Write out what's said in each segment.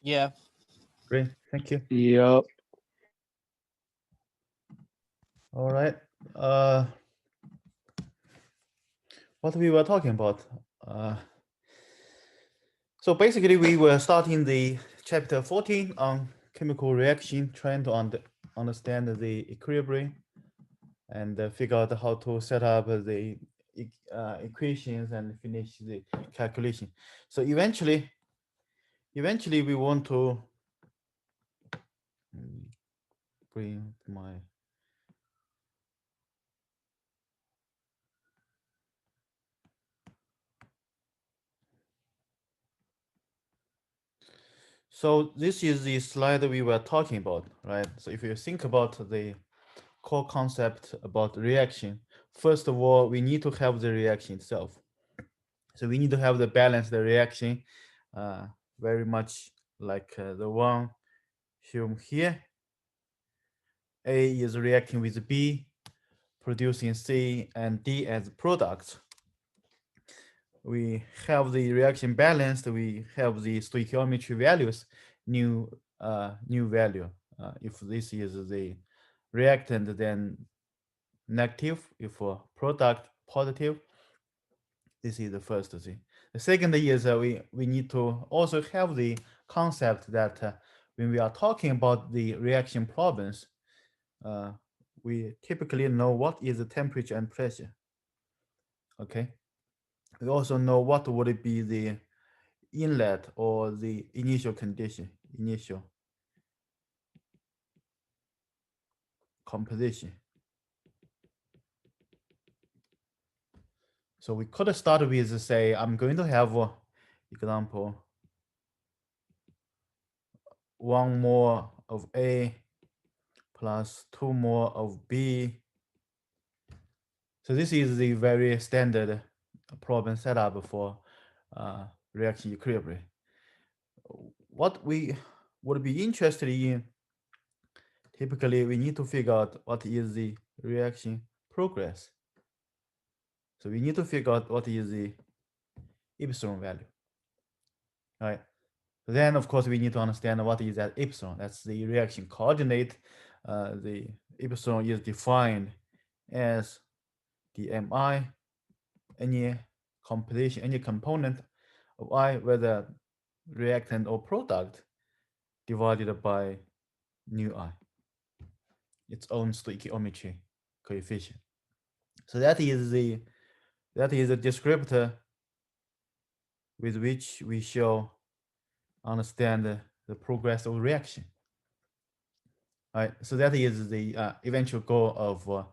Yeah. Great, thank you. Yep. All right. Uh, what we were talking about? Uh, so basically, we were starting the chapter 14 on chemical reaction, trying to understand the equilibrium and figure out how to set up the equations and finish the calculation. So eventually we want to bring my so this is the slide we were talking about, right? So if you think about the core concept about reaction, first of all, we need to have the reaction itself. So we need to have the balanced reaction, uh, very much like the one shown here. A is reacting with B, producing C and D as products. We have the reaction balanced. We have the stoichiometry values, new value. If this is the reactant, then negative. If product positive, this is the first thing. The second is we need to also have the concept that when we are talking about the reaction problems, uh, we typically know what is the temperature and pressure. Okay. We also know what would be the inlet or the initial condition, initial composition. So we could start with say I'm going to have example 1 more of A plus 2 more of B. So this is the very standard problem setup for reaction equilibrium. What we would be interested in, typically we need to figure out what is the reaction progress. So we need to figure out what is the epsilon value, right? Then of course we need to understand what is that epsilon. That's the reaction coordinate. The epsilon is defined as the mi, any composition, any component of I, whether reactant or product, divided by nu I, its own stoichiometry coefficient. So that is the descriptor with which we shall understand the progress of reaction. Right. So that is the eventual goal of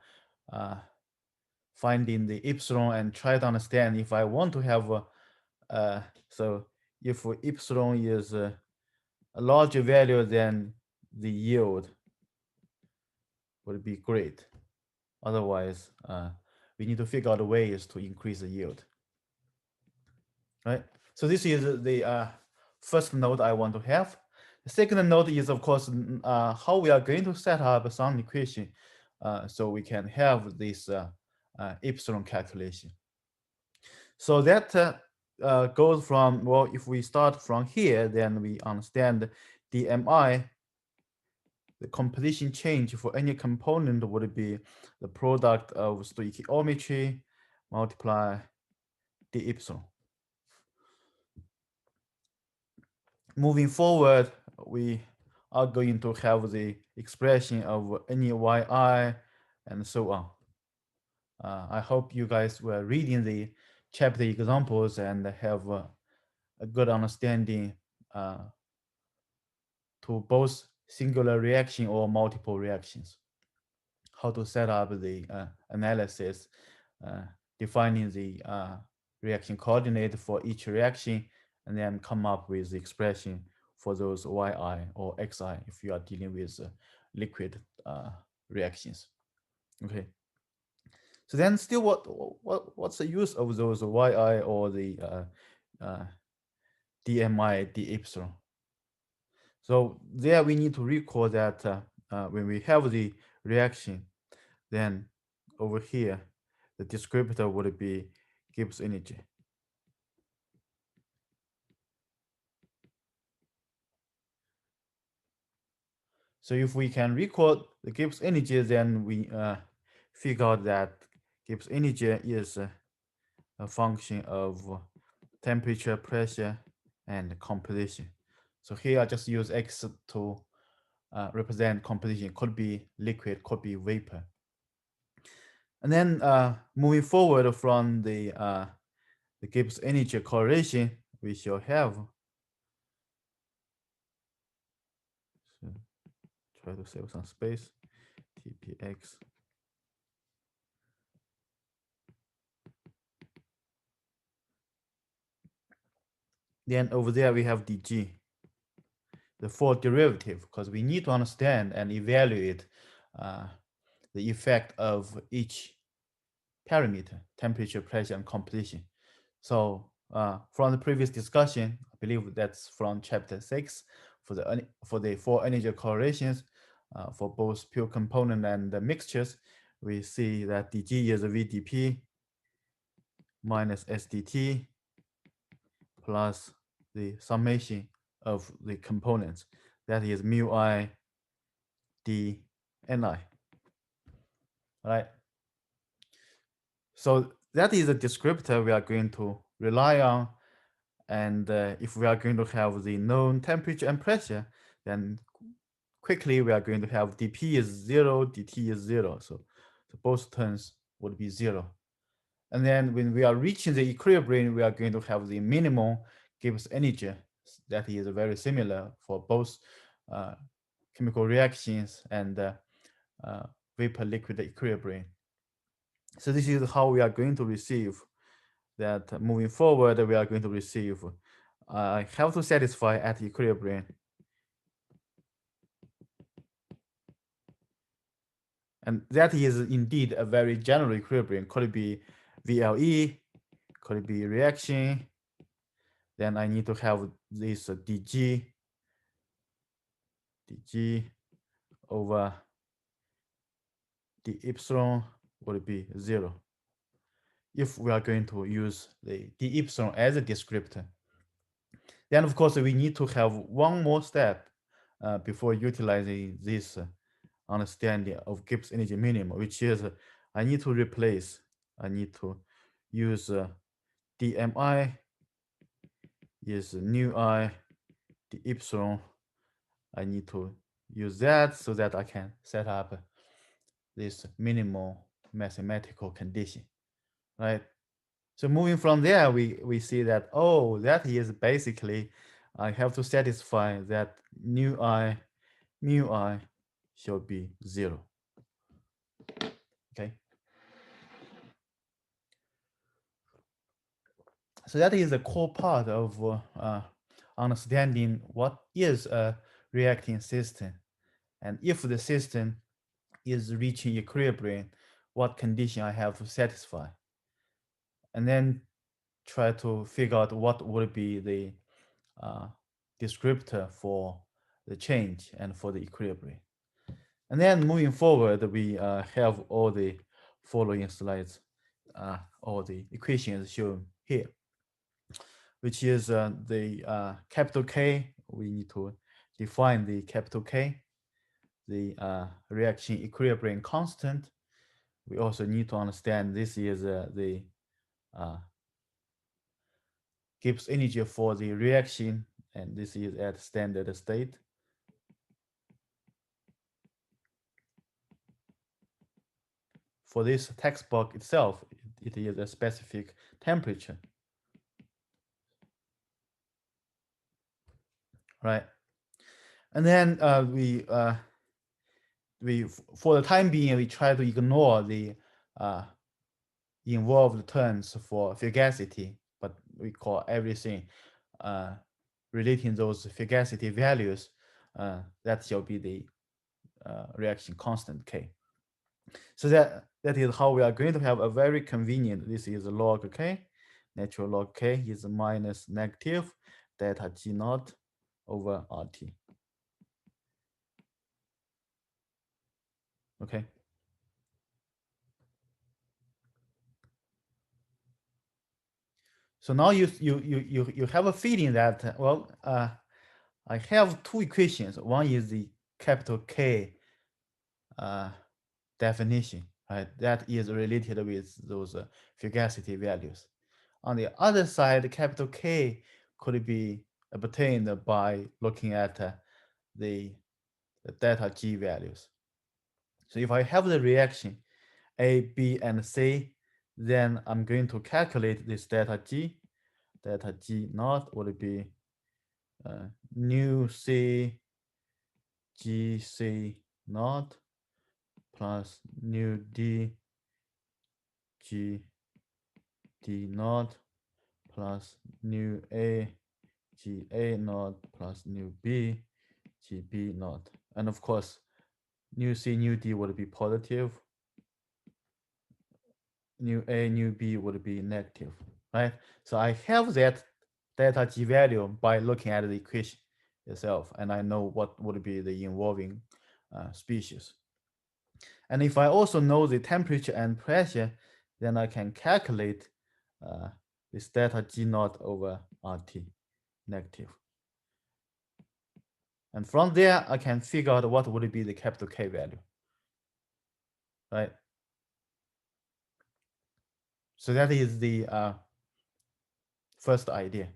finding the epsilon and try to understand if I want to have so if epsilon is a larger value than the yield would be great. Otherwise, we need to figure out ways to increase the yield. Right. So this is the first node I want to have. The second node is, of course, how we are going to set up some equation so we can have this epsilon calculation. So that goes from, well, if we start from here, then we understand the mi, the composition change for any component would be the product of stoichiometry multiply the epsilon. Moving forward, we are going to have the expression of any yi and so on. I hope you guys were reading the chapter examples and have a good understanding to both singular reaction or multiple reactions. How to set up the analysis, uh, defining the reaction coordinate for each reaction, and then come up with the expression for those yi or xi if you are dealing with liquid reactions. Okay. So then, still, what's the use of those yi or the dmi, d epsilon? So there we need to recall that when we have the reaction, then over here, the descriptor would be Gibbs energy. So if we can record the Gibbs energy, then we figure out that Gibbs energy is a function of temperature, pressure, and composition. So here I just use X to represent composition. Could be liquid, could be vapor. And then moving forward from the Gibbs energy correlation, we shall have. So try to save some space. TPX. Then over there we have dg, the fourth derivative, because we need to understand and evaluate the effect of each parameter, temperature, pressure, and composition. So from the previous discussion, I believe that's from chapter 6, for the four energy correlations for both pure component and the mixtures, we see that dg is a VdP minus SDT plus the summation of the components. That is mu I d ni. Right? So that is a descriptor we are going to rely on. And if we are going to have the known temperature and pressure, then quickly we are going to have dP is 0, dt is 0. So both terms would be 0. And then when we are reaching the equilibrium, we are going to have the minimum Gibbs energy. That is very similar for both chemical reactions and vapor liquid equilibrium. So this is how we are going to receive that. Moving forward, we are going to receive have to satisfy at equilibrium. And that is indeed a very general equilibrium. Could it be VLE? Could it be reaction? Then I need to have this dg over d epsilon would be 0 if we are going to use the d epsilon as a descriptor. Then, of course, we need to have one more step before utilizing this understanding of Gibbs energy minimum, which is I need to use dmi is nu I d epsilon. I need to use that so that I can set up this minimal mathematical condition, right? So moving from there, we see that, oh, that is basically, I have to satisfy that mu I should be 0. Okay. So that is the core part of understanding what is a reacting system. And if the system is reaching equilibrium, what condition I have to satisfy. And then try to figure out what would be the descriptor for the change and for the equilibrium. And then moving forward, we have all the following slides, all the equations shown here, which is the capital K. We need to define the capital K, the reaction equilibrium constant. We also need to understand this is the Gibbs energy for the reaction, and this is at standard state. For this text box itself, it is a specific temperature, right? And then we for the time being, we try to ignore the involved terms for fugacity, but we call everything relating those fugacity values, that shall be the reaction constant K. So that is how we are going to have a very convenient, this is log K, natural log K is minus negative delta G naught over RT. Okay. So now you have a feeling that, well, I have two equations. One is the capital K definition, right? That is related with those fugacity values. On the other side, capital K could be obtained by looking at the delta G values. So if I have the reaction A, B, and C, then I'm going to calculate this delta G. Delta G naught would be nu C G C naught plus nu D G D naught plus nu A G A naught plus nu B G B naught. And of course, nu C, nu D would be positive. Nu A, nu B would be negative, right? So I have that delta G value by looking at the equation itself, and I know what would be the involving species. And if I also know the temperature and pressure, then I can calculate this delta G naught over RT negative. And from there, I can figure out what would be the capital K value, right? So that is the first idea.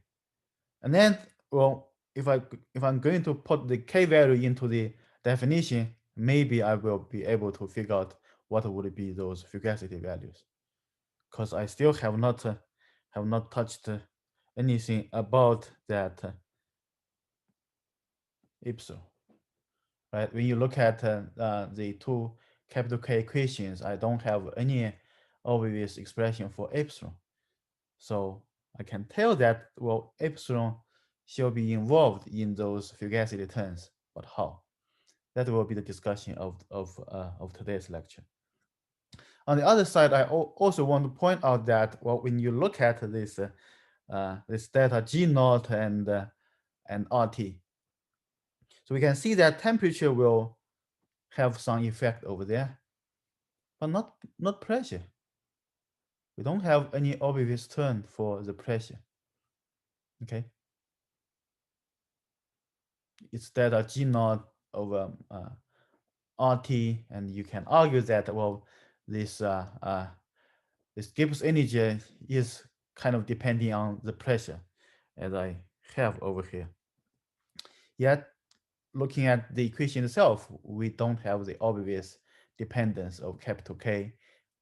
And then, well, if I'm going to put the K value into the definition, maybe I will be able to figure out what would be those fugacity values, because I still have not touched anything about that epsilon, right? When you look at the two capital K equations, I don't have any obvious expression for epsilon. So I can tell that, well, epsilon shall be involved in those fugacity terms, but how? That will be the discussion of today's lecture. On the other side, I also want to point out that, well, when you look at this this delta G naught and RT, so we can see that temperature will have some effect over there, but not pressure. We don't have any obvious term for the pressure. Okay, it's delta G naught over RT, and you can argue that, well, this this Gibbs energy is kind of depending on the pressure, as I have over here. Yet, looking at the equation itself, we don't have the obvious dependence of capital K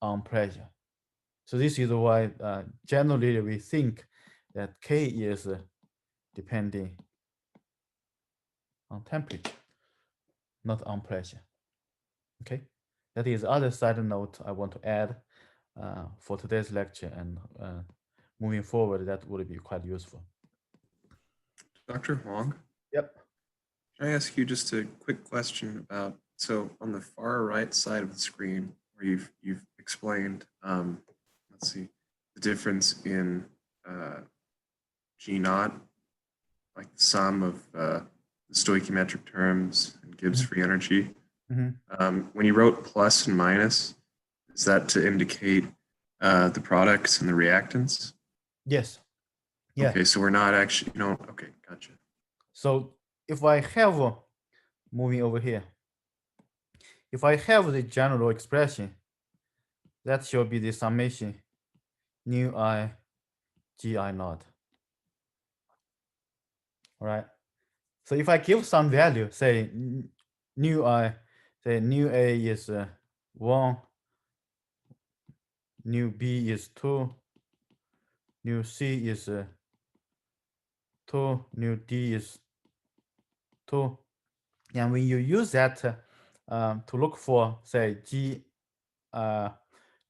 on pressure. So this is why generally we think that K is depending on temperature, not on pressure. Okay, that is the other side note I want to add for today's lecture, and moving forward, that would be quite useful. Dr. Huang? Yep. Can I ask you just a quick question about, so on the far right side of the screen where you've explained, let's see, the difference in G naught, like the sum of the stoichiometric terms and Gibbs free energy. When you wrote plus and minus, is that to indicate the products and the reactants? Yes. Yeah. Okay, so we're not actually, okay, gotcha. So if I have, moving over here, if I have the general expression, that should be the summation nu I Gi naught. All right. So if I give some value, say nu I, say nu A is 1, nu B is 2, nu C is 2, nu D is 2. And when you use that to look for, say, G A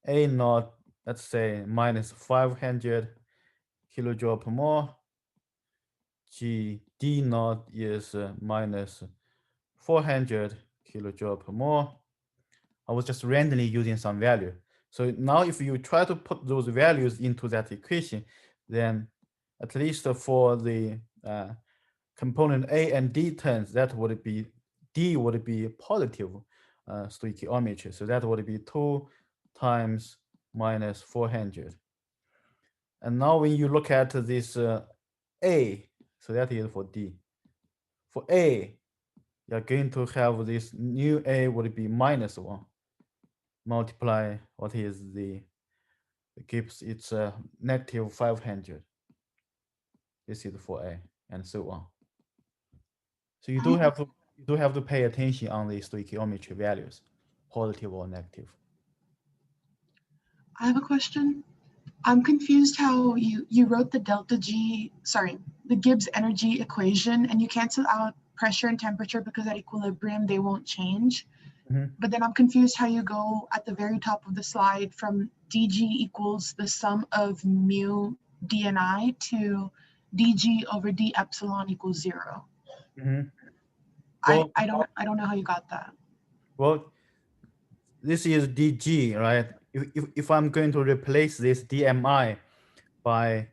naught, let's say minus 500 kilojoule per mole, G D naught is minus 400 kilojoule per mole. I was just randomly using some value. So now if you try to put those values into that equation, then at least for the component A and D terms, that would be, D would be positive stoichiometry. So that would be 2 times minus 400. And now when you look at this A, so that is for D. For A, you're going to have this new A would be -1 multiply what is the gives it's negative 500. This is for A and so on. So you do have to pay attention on the stoichiometry values, positive or negative. I have a question. I'm confused how you wrote the the Gibbs energy equation, and you cancel out pressure and temperature because at equilibrium they won't change. Mhm. But then I'm confused how you go at the very top of the slide from dg equals the sum of mu dni to dg over d epsilon equals 0. Mhm. I, Well, I don't know how you got that. well, this is dg, right? If I'm going to replace this dmi by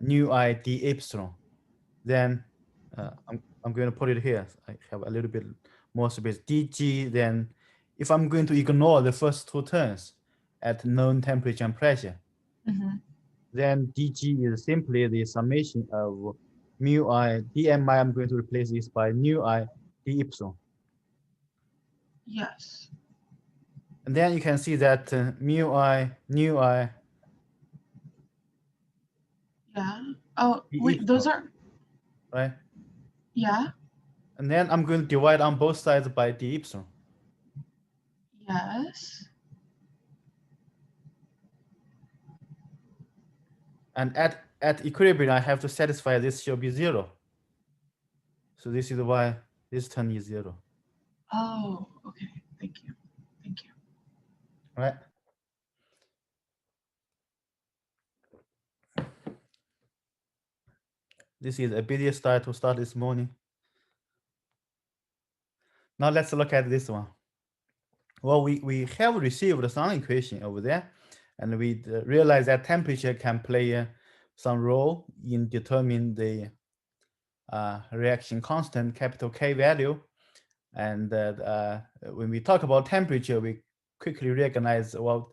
nu I d epsilon, then I'm going to put it here. I have a little bit more space. dg, then if I'm going to ignore the first two terms at known temperature and pressure, Mhm. then dg is simply the summation of mu I dmi. I'm going to replace this by nu I d epsilon. Yes. And then you can see that mu I, nu I, Yeah. Oh, d wait, those epsilon, are, right? yeah, And then I'm going to divide on both sides by d epsilon. yes. And at equilibrium, I have to satisfy this should be 0. So this is why this term is 0, Oh, okay. Thank you. Thank you. right? This is a video style to start this morning. Now let's look at this one. Well, we have received some equation over there, and we realize that temperature can play some role in determining the reaction constant, capital K value. And when we talk about temperature, we quickly recognize, well,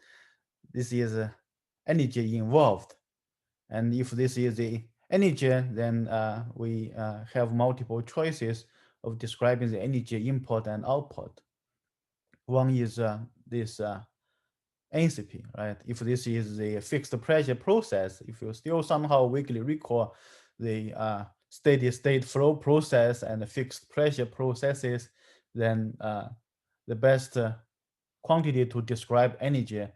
this is energy involved. And if this is the energy, then we have multiple choices of describing the energy input and output. One is this enthalpy, right? If this is the fixed pressure process, if you still somehow vaguely recall the steady state flow process and the fixed pressure processes, then the best quantity to describe energy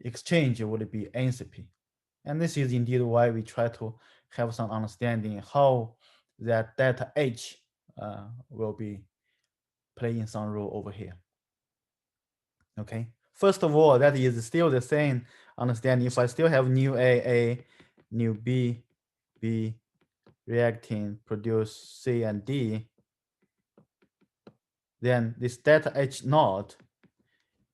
exchange would be enthalpy. And this is indeed why we try to have some understanding how that delta H will be playing some role over here. Okay. First of all, that is still the same understanding. If I still have nu A, nu B, B reacting, produce C and D, then this delta H naught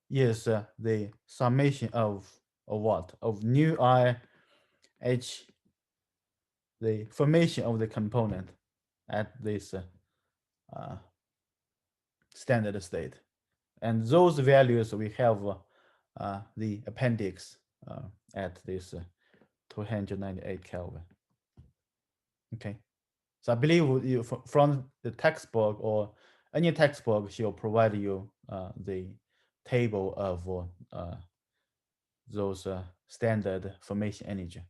is the summation of what? Of nu I H, the formation of the component at this standard state. And those values we have the appendix at this 298 Kelvin. Okay, so I believe you from the textbook or any textbook she'll provide you the table of those standard formation energy,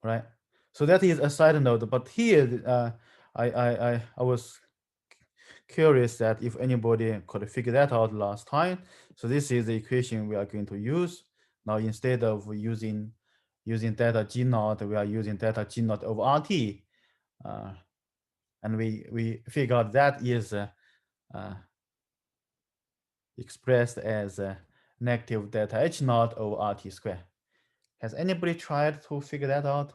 right? So that is a side note. But here, I was curious that if anybody could figure that out last time. So this is the equation we are going to use. Now instead of using delta G naught, we are using delta G naught over RT. And we figured that is expressed as negative delta H naught over RT square. Has anybody tried to figure that out?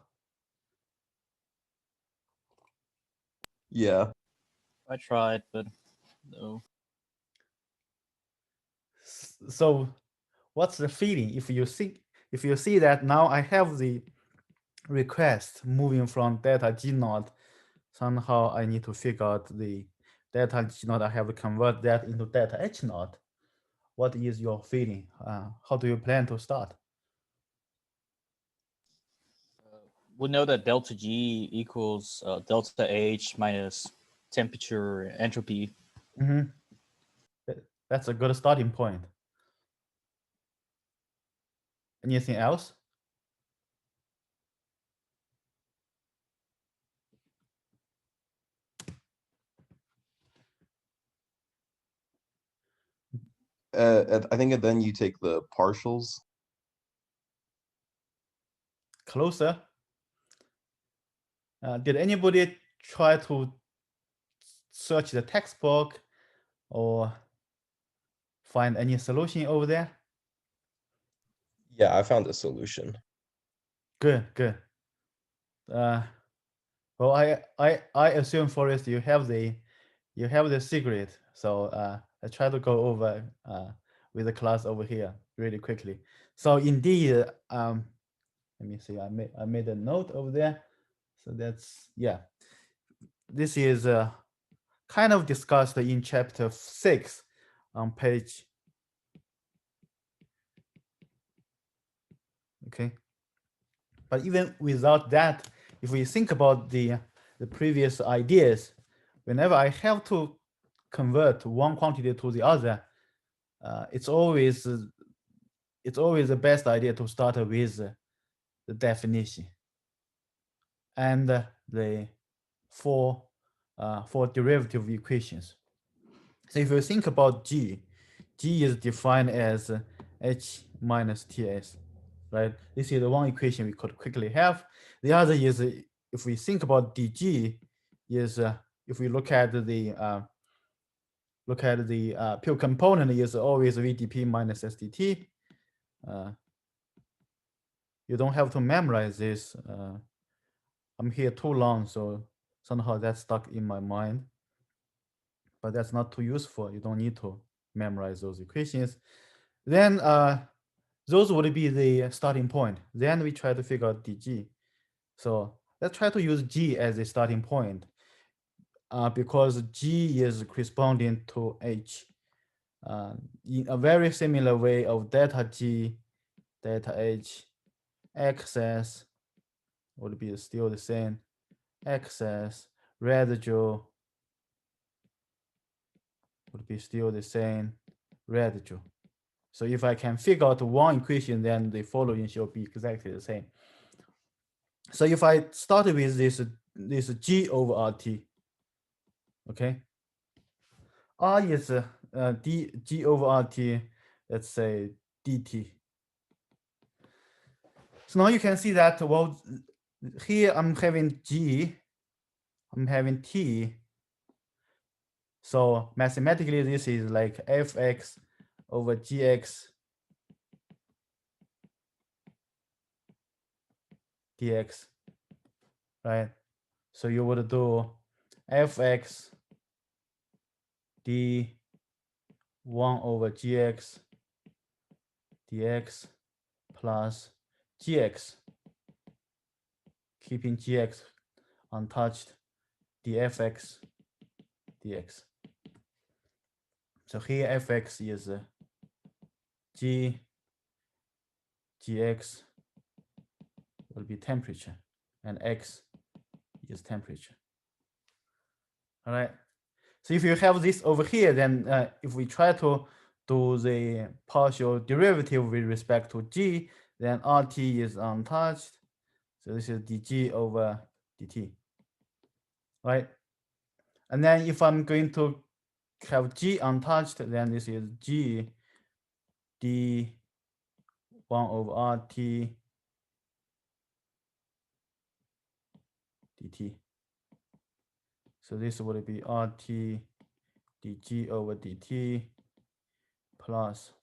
Yeah. I tried, but no. So what's the feeling if you see that now I have the request moving from delta G naught, somehow I need to figure out the delta G naught, I have to convert that into delta H naught. What is your feeling? How do you plan to start? We know that delta G equals delta H minus temperature, entropy. Mhm. That's a good starting point. Anything else? I think then you take the partials. Closer. Did anybody try to search the textbook or find any solution over there? Yeah, I found a solution. Good, good. Well, I assume, Forrest, you have the secret. So I try to go over with the class over here really quickly. So indeed, let me see. I made a note over there. So that's, yeah. This is kind of discussed in chapter 6 on page. Okay. But even without that, if we think about the previous ideas, whenever I have to convert one quantity to the other, it's always the best idea to start with the definition and the four derivative equations. So if you think about G is defined as H minus Ts, right? This is the one equation we could quickly have. The other is, if we think about dg, is if we look at the pure component, is always VdP minus SdT. You don't have to memorize this. I'm here too long, so somehow that's stuck in my mind. But that's not too useful. You don't need to memorize those equations. Then those would be the starting point. Then we try to figure out dg. So let's try to use g as a starting point, because g is corresponding to h in a very similar way of delta g, delta h, excess would be still the same, excess, residue would be still the same, residue. So if I can figure out one equation, then the following should be exactly the same. So if I start with this g over RT, okay, R is g over RT, let's say dt. So now you can see that, well, here I'm having g, I'm having t. So mathematically, this is like fx over gx dx, right? So you would do fx d 1 over gx dx plus gx, keeping gx untouched, dfx dx. So here fx is gx will be temperature, and x is temperature. All right. So if you have this over here, then if we try to do the partial derivative with respect to g, then RT is untouched. So this is dg over dt, right? And then if I'm going to have g untouched, then this is g d 1 over RT dt. So this would be RT dg over dt plus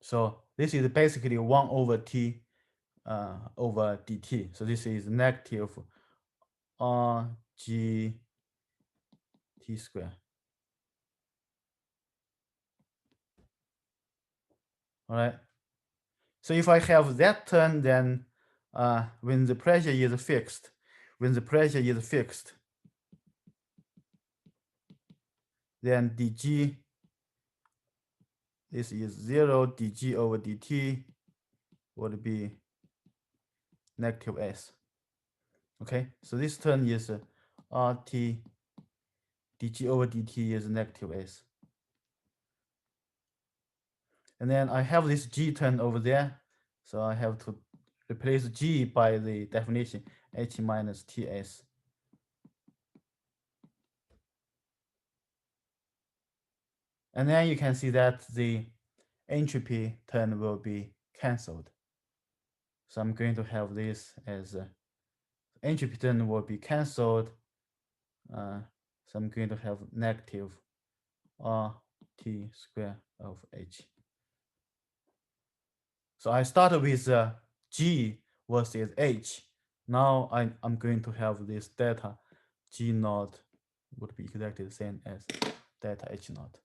so this is basically 1 over t over dt. So this is negative RG t square. All right. So if I have that term, then when the pressure is fixed, then dg, this is 0, dg over dt would be negative s. Okay, so this term is RT dg over dt is negative s. And then I have this g term over there, so I have to replace g by the definition h minus ts. And then you can see that the entropy term will be cancelled. So I'm going to have this as entropy term will be cancelled. So I'm going to have negative RT square of h. So I started with g versus h. Now I'm going to have this delta g naught would be exactly the same as delta h naught.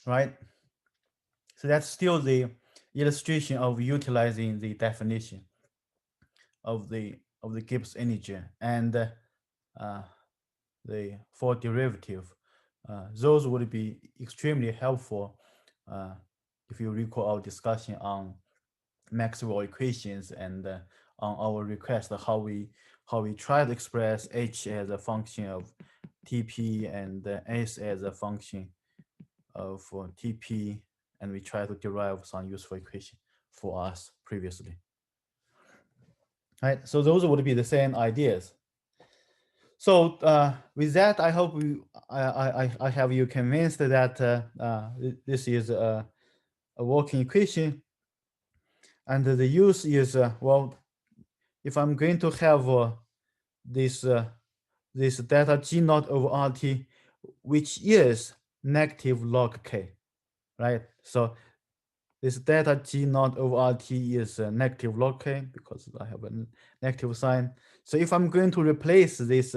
Right? So that's still the illustration of utilizing the definition of the Gibbs energy and the four derivative. Those would be extremely helpful if you recall our discussion on Maxwell equations and on our request how we try to express h as a function of Tp and s as a function of Tp, and we try to derive some useful equation for us previously. Right, so those would be the same ideas. So with that, I hope I have you convinced that this is a working equation, and the use is well, if I'm going to have this this delta g naught over RT, which is negative log k, right? So this delta g naught over RT is negative log k because I have a negative sign. So if I'm going to replace this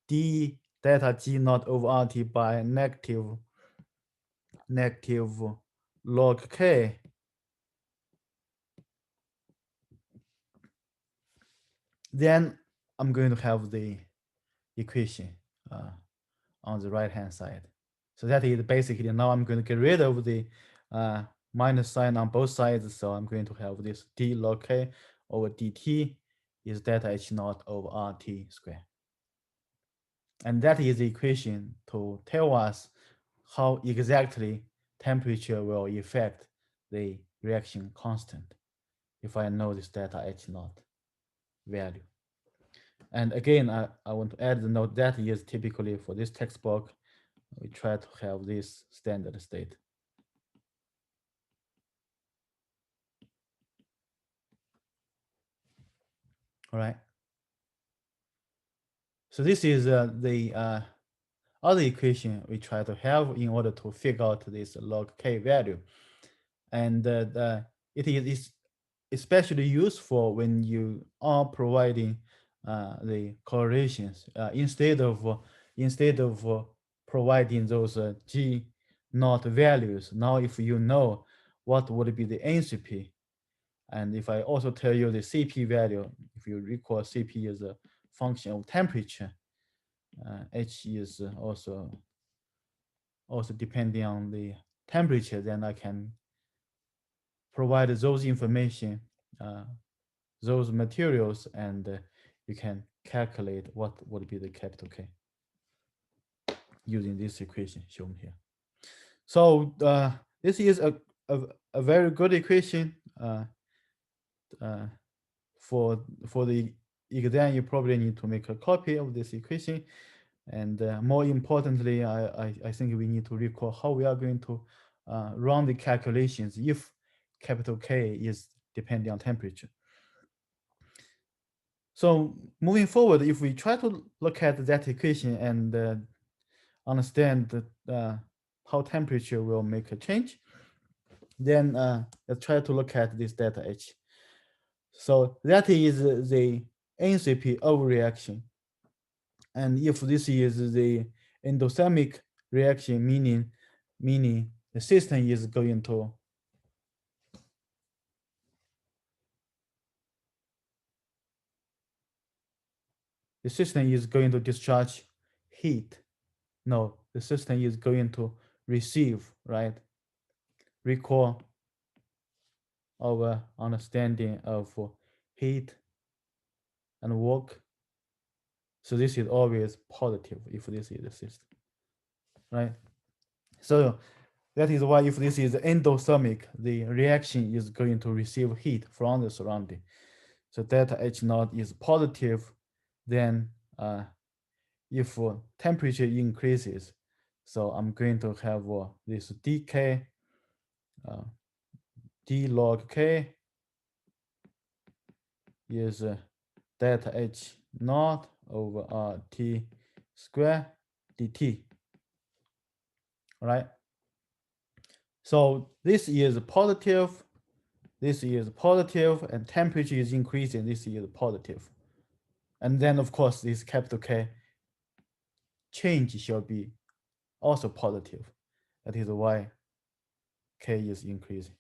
d delta g naught over RT by negative log k, then I'm going to have the equation on the right hand side. So that is basically, now I'm going to get rid of the minus sign on both sides. So I'm going to have this d log k over dt is delta h naught over RT square. And that is the equation to tell us how exactly temperature will affect the reaction constant if I know this delta h naught value. And again, I want to add the note that is typically for this textbook, we try to have this standard state. All right. So this is the other equation we try to have in order to figure out this log k value. And it is especially useful when you are providing the correlations instead of providing those g naught values. Now, if you know what would be the entropy, and if I also tell you the Cp value, if you recall Cp is a function of temperature, H is also depending on the temperature, then I can provide those information, those materials, and you can calculate what would be the capital K using this equation shown here. So this is a very good equation for the exam. You probably need to make a copy of this equation, and more importantly, I think we need to recall how we are going to run the calculations if capital K is depending on temperature. So moving forward, if we try to look at that equation and understand how temperature will make a change, then let's try to look at this delta H. So that is the entropy of reaction. And if this is the endothermic reaction, meaning the system is going to discharge heat. No, the system is going to receive, right? recall our understanding of heat and work. So this is always positive if this is the system, right? So that is why if this is endothermic, the reaction is going to receive heat from the surrounding. So delta H naught is positive, then if temperature increases, so I'm going to have this dk d log k is delta H naught over RT square dt, right? So this is positive, and temperature is increasing, this is positive. And then of course this capital K change shall be also positive. That is why K is increasing.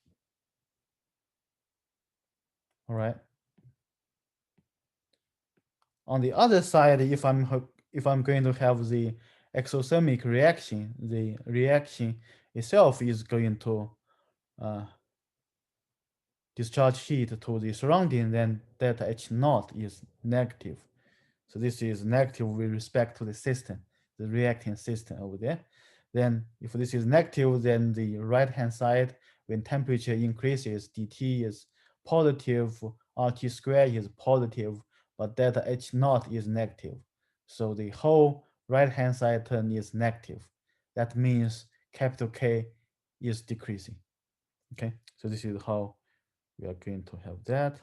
All right. On the other side, if I'm going to have the exothermic reaction, the reaction itself is going to discharge heat to the surrounding, then delta H naught is negative. So this is negative with respect to the system, the reacting system over there. Then if this is negative, then the right-hand side, when temperature increases, dt is positive, RT squared is positive, but delta H naught is negative. So the whole right-hand side term is negative. That means capital K is decreasing. Okay, so this is how we are going to have that.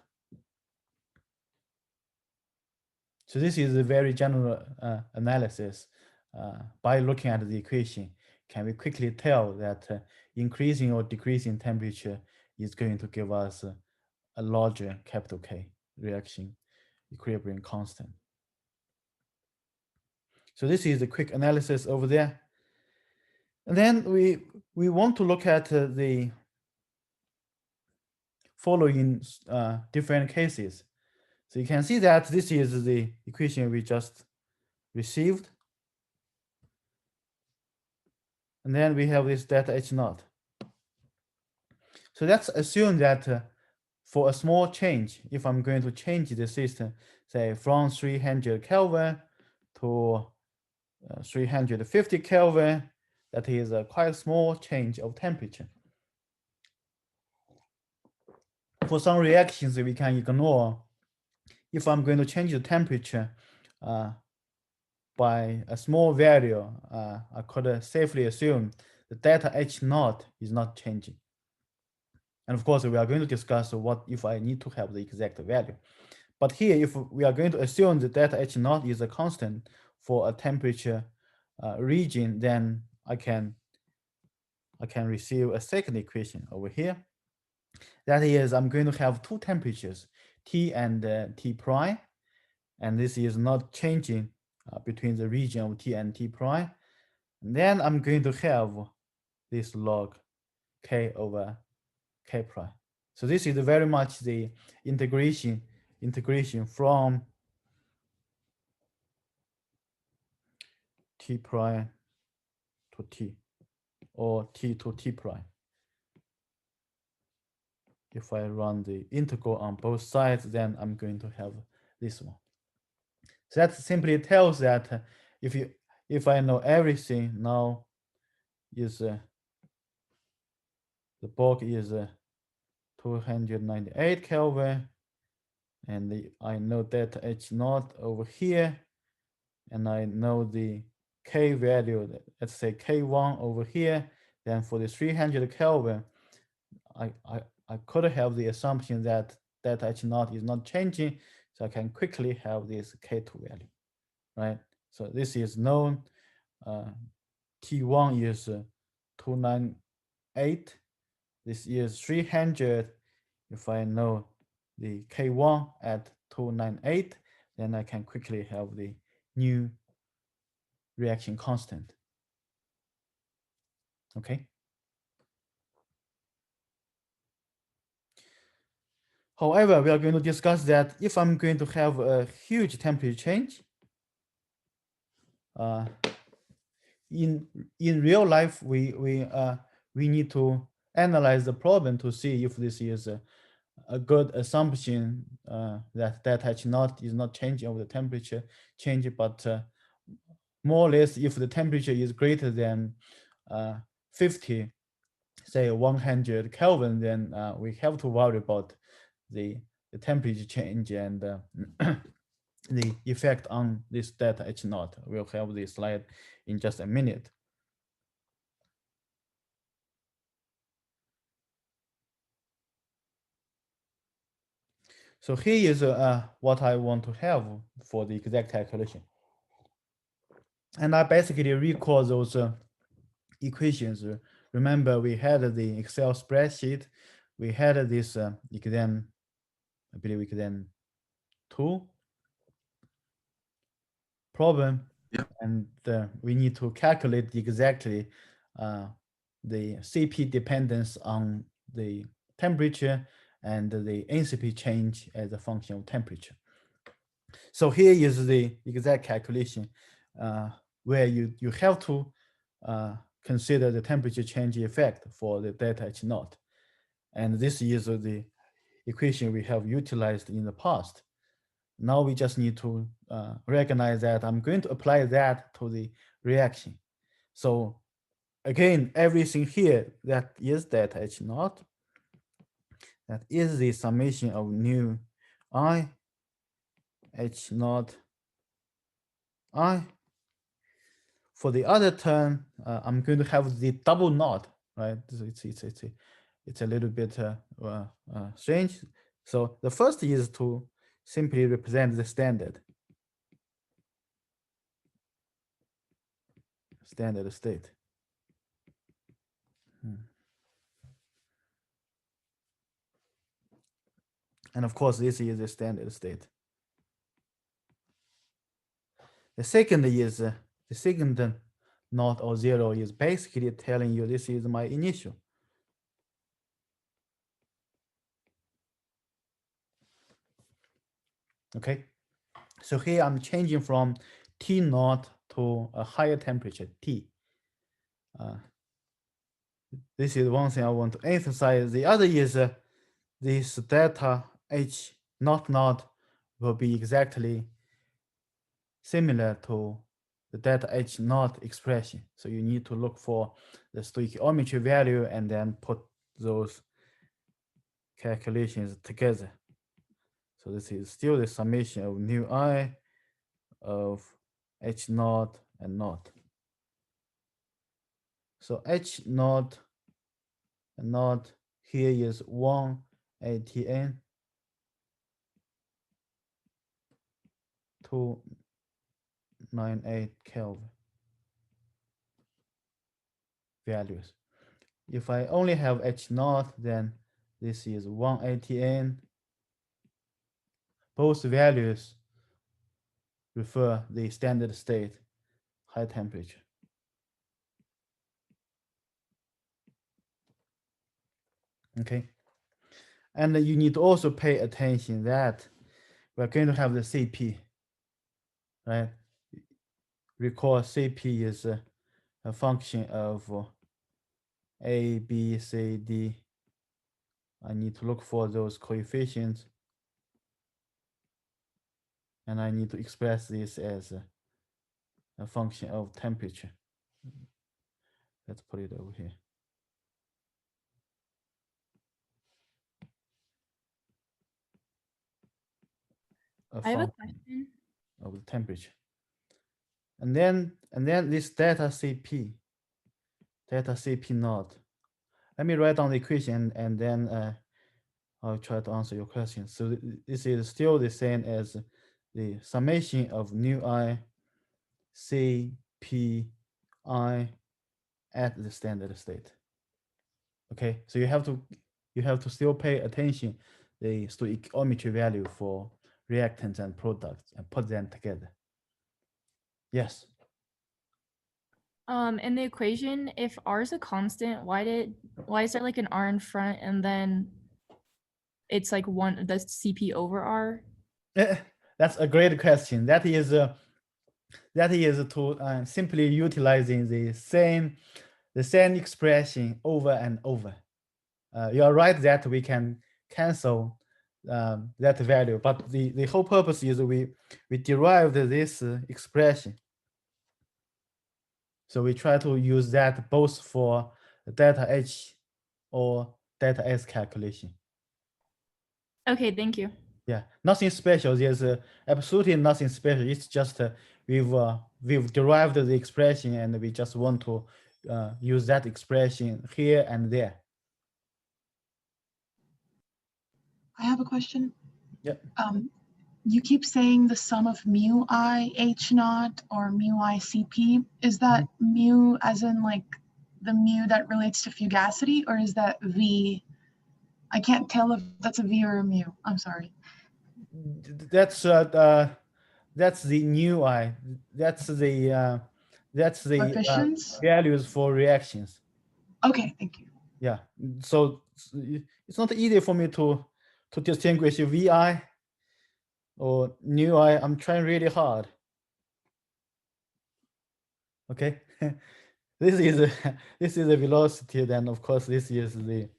So this is a very general analysis. By looking at the equation, can we quickly tell that increasing or decreasing temperature is going to give us a larger capital K reaction equilibrium constant. So this is a quick analysis over there. And then we want to look at the following different cases. So you can see that this is the equation we just received. And then we have this delta H naught. So let's assume that for a small change, if I'm going to change the system, say from 300 Kelvin to 350 Kelvin, that is a quite small change of temperature. For some reactions, we can ignore. If I'm going to change the temperature by a small value, I could safely assume the delta H naught is not changing. And of course, we are going to discuss what if I need to have the exact value. But here, if we are going to assume that delta H naught is a constant for a temperature region, then I can receive a second equation over here. That is, I'm going to have two temperatures, T and T prime, and this is not changing between the region of T and T prime. And then I'm going to have this log K over K prime. So this is very much the integration from T prime to T, or T to T prime. If I run the integral on both sides, then I'm going to have this one. So that simply tells that if I know everything now, is the bulk is 298 Kelvin, and I know that H naught over here, and I know the K value, let's say K1 over here. Then for the 300 Kelvin, I could have the assumption that H naught is not changing, so I can quickly have this K2 value, right? So this is known. T1 is 298. This is 300. If I know the K1 at 298, then I can quickly have the new reaction constant. Okay. However, we are going to discuss that if I'm going to have a huge temperature change, in real life, we need to analyze the problem to see if this is a good assumption that delta H naught is not changing over the temperature change, but more or less if the temperature is greater than 50, say 100 Kelvin, then we have to worry about the temperature change and the effect on this delta H naught. We'll have this slide in just a minute. So here is what I want to have for the exact calculation. And I basically recall those equations. Remember, we had the Excel spreadsheet. We had this exam, I believe exam 2 problem. Yeah. And we need to calculate exactly the CP dependence on the temperature and the enthalpy change as a function of temperature. So here is the exact calculation where you have to consider the temperature change effect for the delta H naught. And this is the equation we have utilized in the past. Now we just need to recognize that I'm going to apply that to the reaction. So again, everything here that is delta H naught, that is the summation of nu I H naught I. For the other term, I'm going to have the double naught, right? It's a little bit strange. So the first is to simply represent the standard state. And of course, this is the standard state. The second is the second naught or zero is basically telling you this is my initial. Okay, so here I'm changing from T naught to a higher temperature T. This is one thing I want to emphasize. The other is this delta H naught will be exactly similar to the delta H naught expression. So you need to look for the stoichiometry value and then put those calculations together. So this is still the summation of nu I of H naught and naught. So H naught and naught here is 1 ATN 298 Kelvin values. If I only have H naught, then this is 1 ATN. Both values refer the standard state, high temperature. Okay. And you need to also pay attention that we're going to have the CP, right? Recall CP is a function of A, B, C, D. I need to look for those coefficients. And I need to express this as a function of temperature. Let's put it over here. I have a question. Of the temperature. And then this delta CP naught. Let me write down the equation and then I'll try to answer your question. So this is still the same as the summation of nu I CP I at the standard state. Okay, so you have to still pay attention the stoichiometry value for reactants and products and put them together. Yes. In the equation, if R is a constant, why is there like an R in front and then it's like the CP over R? That's a great question. That is to simply utilizing the same expression over and over. You are right that we can cancel that value, but the whole purpose is we derived this expression. So we try to use that both for delta H or delta S calculation. Okay, thank you. Yeah, nothing special. There's absolutely nothing special. It's just we've derived the expression and we just want to use that expression here and there. I have a question. Yep. You keep saying the sum of mu I H naught or mu I CP. Is that mu as in like the mu that relates to fugacity, or is that V? I can't tell if that's a V or a mu. I'm sorry. That's the new I. That's the Coefficients? values for reactions. Okay, thank you. Yeah. So it's not easy for me to distinguish VI or new I. I'm trying really hard. Okay. This is the velocity. Then of course this is the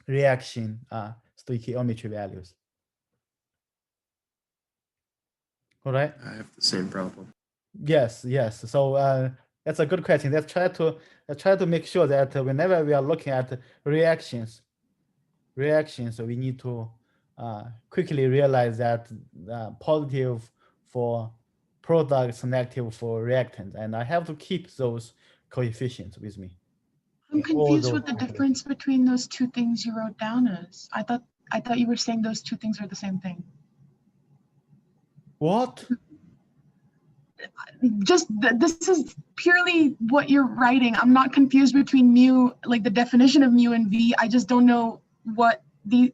reaction stoichiometry values. All right. I have the same problem. Yes. So that's a good question. Let's try to make sure that whenever we are looking at reactions, we need to quickly realize that positive for products, negative for reactants, and I have to keep those coefficients with me. I'm in all confused those what the calculations. difference between those two things you wrote down is. I thought you were saying those two things are the same thing. What? Just this is purely what you're writing. I'm not confused between mu, like the definition of mu and V. I just don't know what the.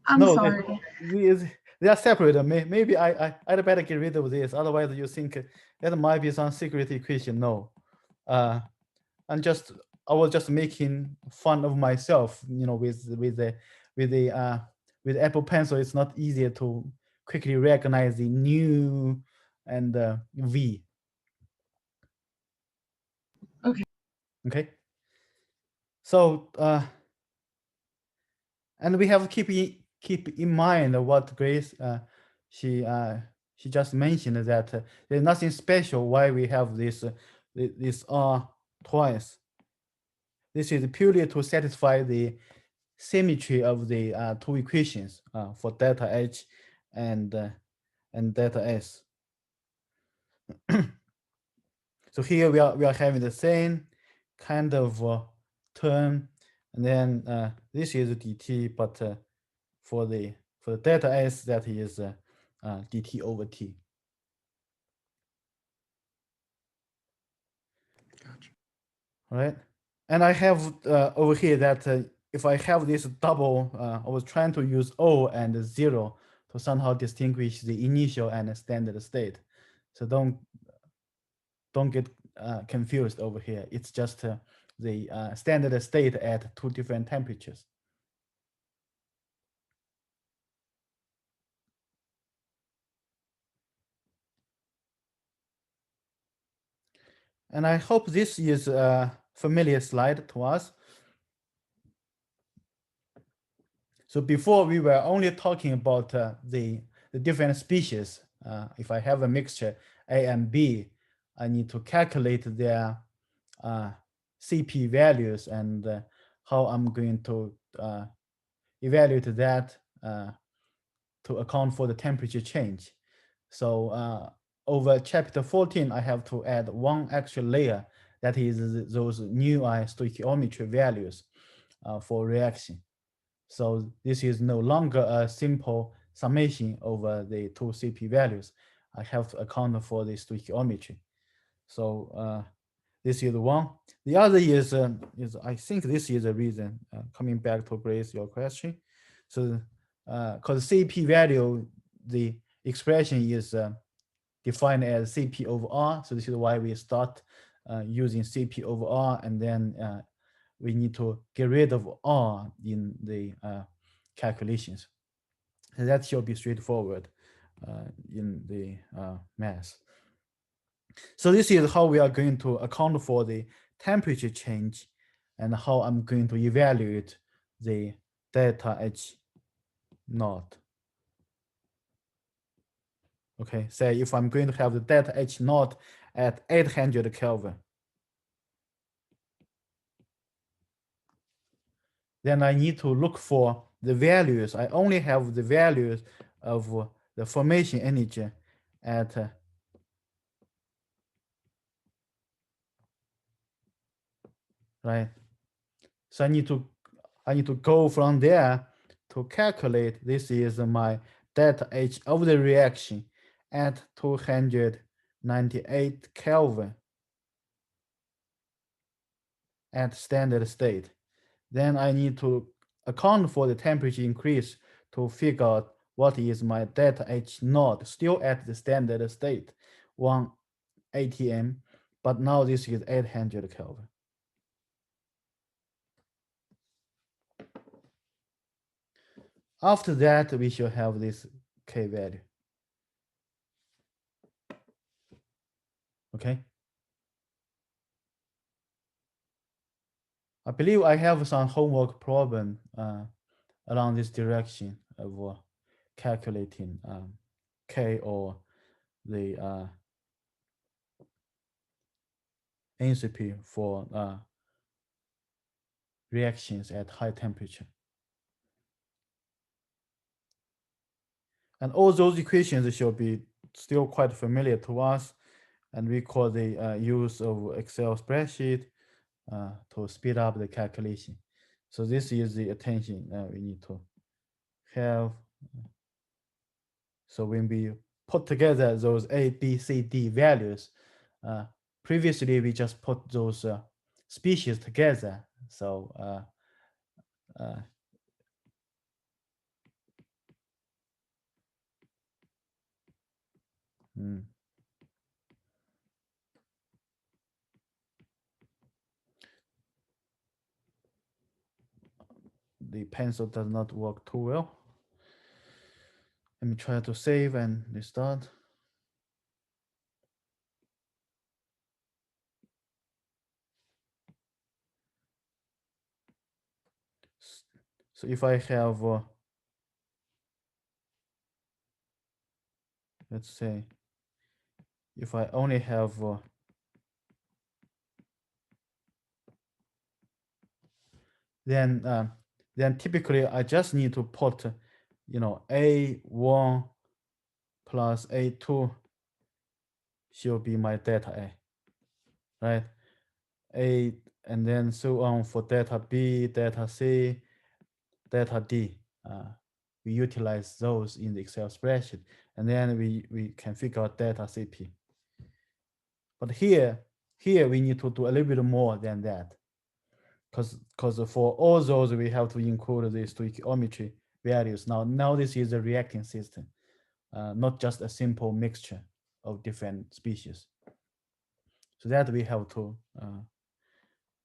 I'm No, sorry. they are separate. Maybe I'd better get rid of this. Otherwise, you think that might be some secret equation. No, I was just making fun of myself. You know, with Apple Pencil, it's not easy to quickly recognize the new and V. Okay. Okay. So and we have to keep in mind what Grace she just mentioned, that there's nothing special why we have this this R twice. This is purely to satisfy the symmetry of the two equations for delta H and delta S. So here we are having the same kind of term, and then this is dt, but for the delta S, that is dt over t. Gotcha. All right, and I have over here that if I have this double, I was trying to use O and 0 to somehow distinguish the initial and standard state. So don't get confused over here. It's just the standard state at two different temperatures. And I hope this is a familiar slide to us. So before we were only talking about the different species. If I have a mixture A and B, I need to calculate their CP values and how I'm going to evaluate that to account for the temperature change. So over chapter 14, I have to add one extra layer, that is those new stoichiometry values for reaction. So this is no longer a simple summation over the two CP values. I have to account for the stoichiometry. So this is one. The other is I think this is the reason, coming back to Grace, your question. So because CP value, the expression is defined as CP over R. So this is why we start using CP over R, and then we need to get rid of R in the calculations. So that should be straightforward in the math. So this is how we are going to account for the temperature change and how I'm going to evaluate the delta H naught. Okay, say if I'm going to have the delta H naught at 800 Kelvin, then I need to look for the values. I only have the values of the formation energy at right. So I need to go from there to calculate. This is my delta H of the reaction at 298 Kelvin at standard state. Then I need to account for the temperature increase to figure out what is my delta H naught, still at the standard state, 1 atm, but now this is 800 Kelvin. After that, we should have this K value. Okay. I believe I have some homework problem along this direction of calculating K or the entropy for reactions at high temperature. And all those equations should be still quite familiar to us, and we call the use of Excel spreadsheet to speed up the calculation. So this is the attention we need to have. So when we put together those A, B, C, D values, previously we just put those species together. So the pencil does not work too well. Let me try to save and restart. So if I have, let's say, if I only have then typically I just need to put, A1 plus A2 should be my delta A, right? A, and then so on for delta B, delta C, delta D. We utilize those in the Excel spreadsheet, and then we can figure out delta CP. But here we need to do a little bit more than that, because for all those we have to include the stoichiometry values. Now this is a reacting system, not just a simple mixture of different species. So that we have to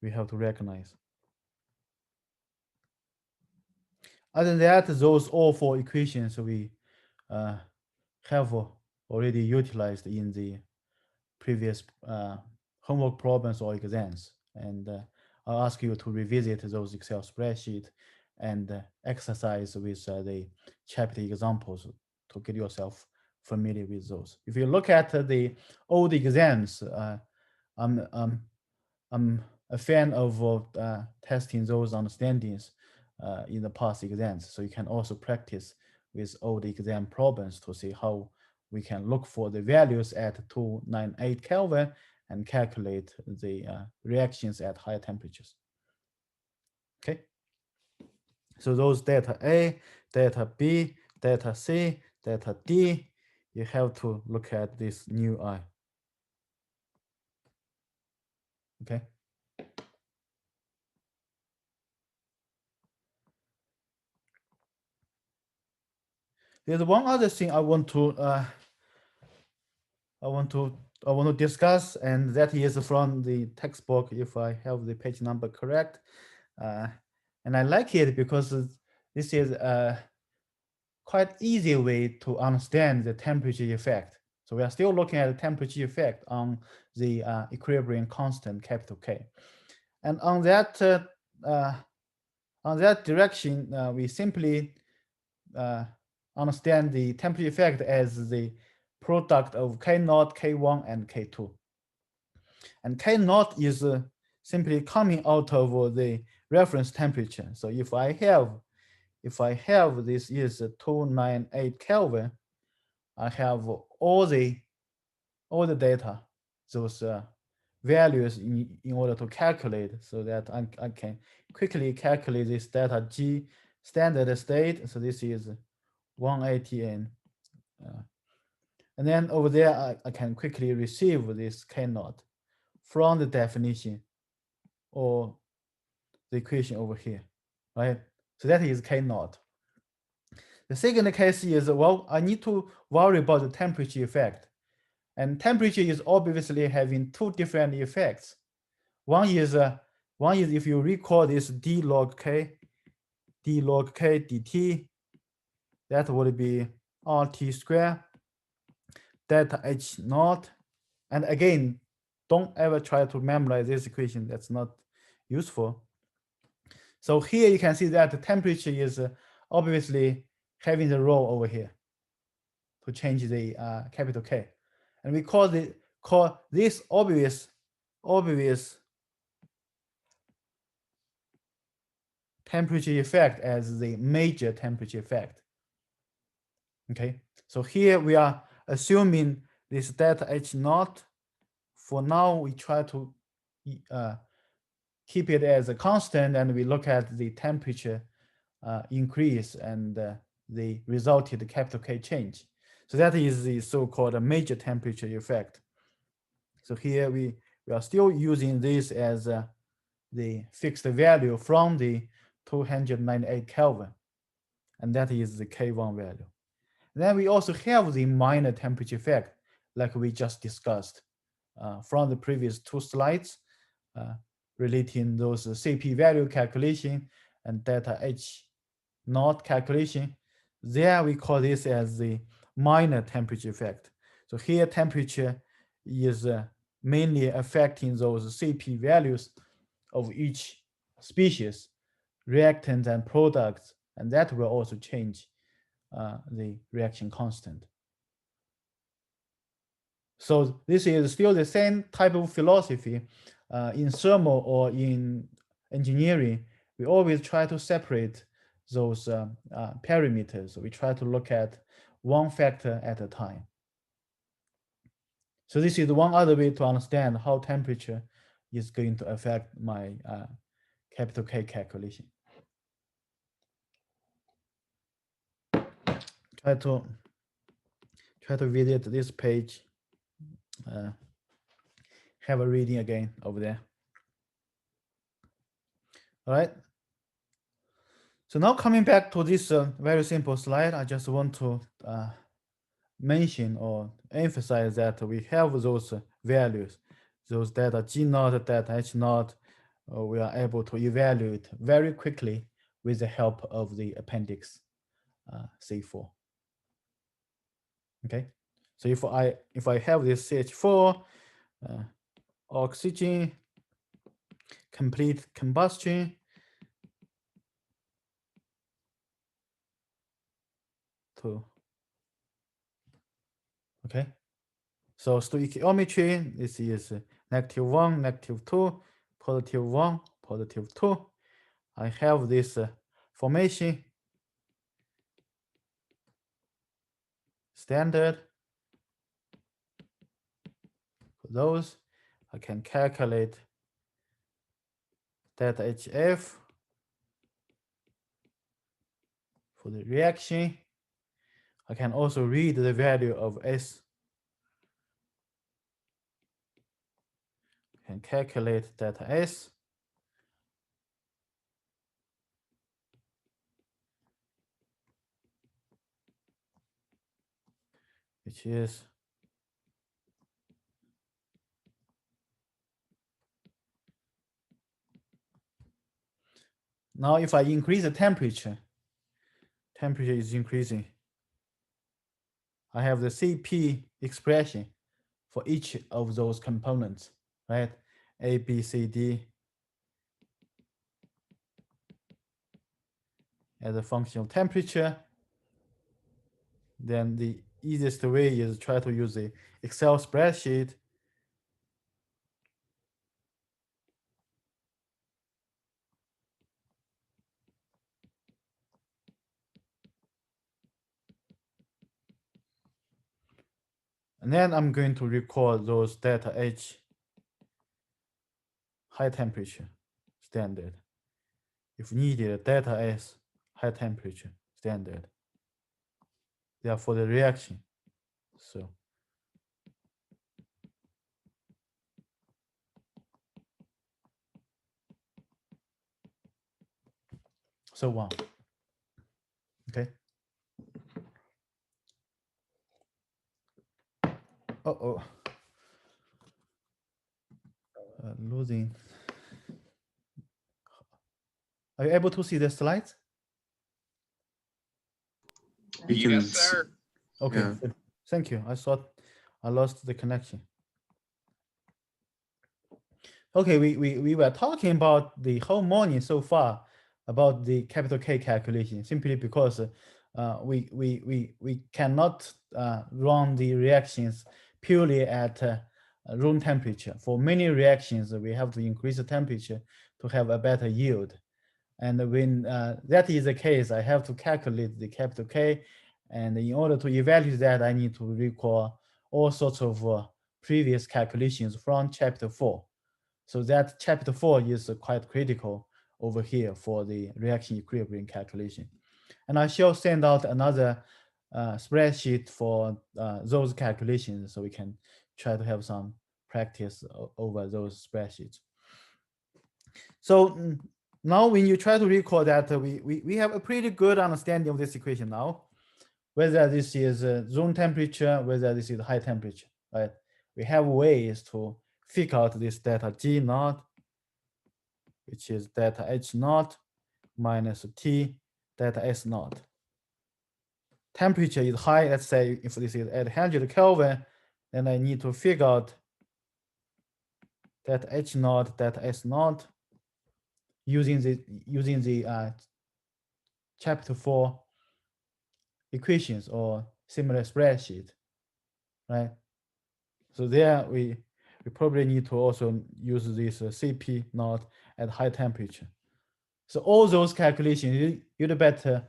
recognize. Other than that, those all four equations we have already utilized in the previous homework problems or exams, and I'll ask you to revisit those Excel spreadsheet and exercise with the chapter examples to get yourself familiar with those. If you look at the old exams, I'm a fan of testing those understandings in the past exams. So you can also practice with old exam problems to see how we can look for the values at 298 Kelvin and calculate the reactions at higher temperatures. Okay. So those delta A, delta B, delta C, delta D, you have to look at this new I. Okay. There's one other thing I want to discuss, and that is from the textbook, if I have the page number correct. And I like it because this is a quite easy way to understand the temperature effect. So we are still looking at the temperature effect on the equilibrium constant, capital K. And on that on that direction, we simply understand the temperature effect as the product of K0, K1, and K2. And K0 is simply coming out of the reference temperature. So if I have this is 298 Kelvin, I have all the data, those values in order to calculate, so that I can quickly calculate this data G standard state. So this is 180 and then over there I can quickly receive this K0 from the definition or the equation over here, right? So that is K0. The second case is, well, I need to worry about the temperature effect. And temperature is obviously having two different effects. One is if you recall this d log k dt, that would be RT squared delta H naught. And again, don't ever try to memorize this equation. That's not useful. So here you can see that the temperature is obviously having the role over here to change the capital K. And we call this obvious temperature effect as the major temperature effect. Okay, so here we are assuming this delta H naught. For now, we try to keep it as a constant, and we look at the temperature increase and the resulted capital K change. So that is the so-called major temperature effect. So here we are still using this as the fixed value from the 298 Kelvin, and that is the K1 value. Then we also have the minor temperature effect, like we just discussed from the previous two slides, relating those CP value calculation and delta H naught calculation. There we call this as the minor temperature effect. So here temperature is mainly affecting those CP values of each species, reactants and products, and that will also change the reaction constant. So this is still the same type of philosophy in thermal or in engineering. We always try to separate those parameters. So we try to look at one factor at a time. So this is one other way to understand how temperature is going to affect my capital K calculation. Try to visit this page. Have a reading again over there. All right. So now coming back to this very simple slide, I just want to mention or emphasize that we have those values, those data G0, data H0. We are able to evaluate very quickly with the help of the appendix C4. Okay, so if I have this CH4, oxygen, complete combustion, okay, so stoichiometry, this is -1, -2, +1, +2. I have this formation standard. For those, I can calculate delta HF for the reaction. I can also read the value of S. I can calculate delta S. Which is now if I increase the temperature is increasing. I have the CP expression for each of those components, right? A, B, C, D. as a function of temperature, then the easiest way is try to use the Excel spreadsheet. And then I'm going to record those delta H high temperature standard. If needed, delta S high temperature standard. They are for the reaction. So on. Okay. Uh-oh. Losing. Are you able to see the slides? You can Yes, s- sir. Okay, Yeah. good. Thank you. I thought I lost the connection. Okay, we were talking about the whole morning so far about the capital K calculation simply because we cannot run the reactions purely at room temperature. For many reactions, we have to increase the temperature to have a better yield. And when that is the case, I have to calculate the capital K. And in order to evaluate that, I need to recall all sorts of previous calculations from chapter 4. So that chapter 4 is quite critical over here for the reaction equilibrium calculation. And I shall send out another spreadsheet for those calculations so we can try to have some practice over those spreadsheets. So now when you try to recall that, we have a pretty good understanding of this equation now, whether this is room temperature, whether this is high temperature, right? We have ways to figure out this delta G naught, which is delta H naught minus T delta S naught. Temperature is high, let's say if this is at 100 Kelvin, then I need to figure out delta H naught, delta S naught using the chapter 4 equations or similar spreadsheet, right? So there we probably need to also use this CP naught at high temperature. So all those calculations, you'd better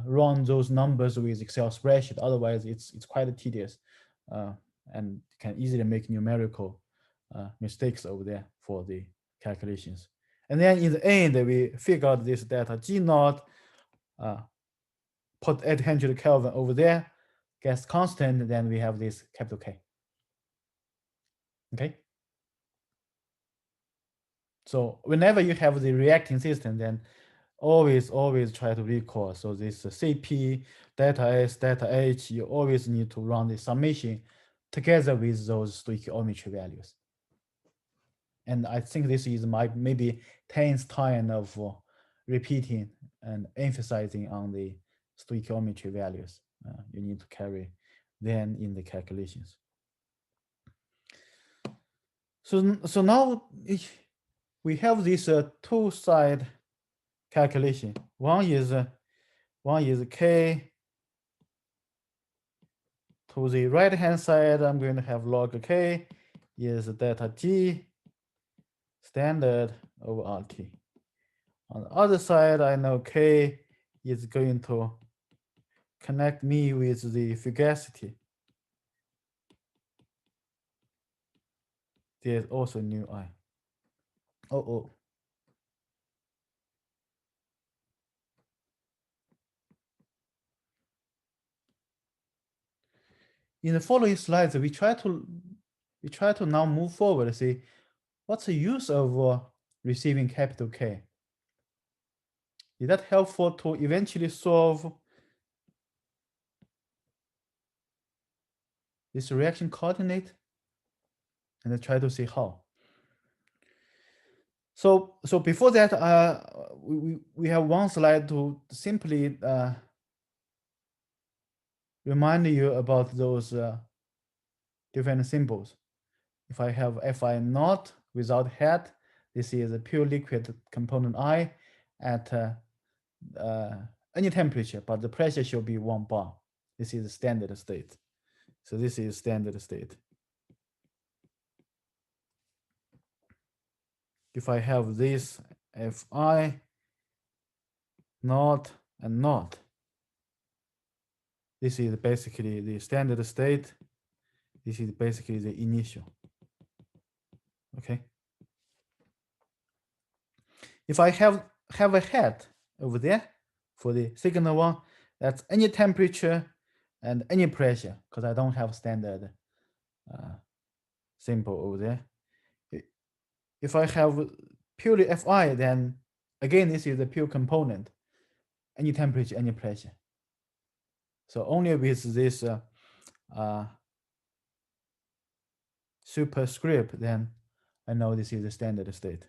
run those numbers with Excel spreadsheet. Otherwise, it's quite tedious and can easily make numerical mistakes over there for the calculations. And then in the end, we figure out this delta G naught, put 800 Kelvin over there, gets constant, then we have this capital K. Okay. So whenever you have the reacting system, then always try to recall. So this CP, delta S, delta H, you always need to run the summation together with those stoichiometry values. And I think this is my maybe 10th time of repeating and emphasizing on the stoichiometry values. You need to carry them in the calculations. So now we have this two-side calculation. One is K to the right-hand side. I'm going to have log K is delta G standard over RT. On the other side, I know K is going to connect me with the fugacity. There's also new I. Oh. In the following slides, we try to now move forward and see what's the use of receiving capital K. Is that helpful to eventually solve this reaction coordinate? And I try to see how. So before that, we have one slide to simply remind you about those different symbols. If I have Fi naught without hat, this is a pure liquid component I at any temperature, but the pressure should be 1 bar. This is the standard state. So this is standard state. If I have this Fi naught and naught, this is basically the standard state. This is basically the initial. Okay. If I have a head over there for the signal one, that's any temperature and any pressure, because I don't have standard symbol over there. If I have purely Fi, then again, this is the pure component, any temperature, any pressure. So only with this superscript, then I know this is the standard state.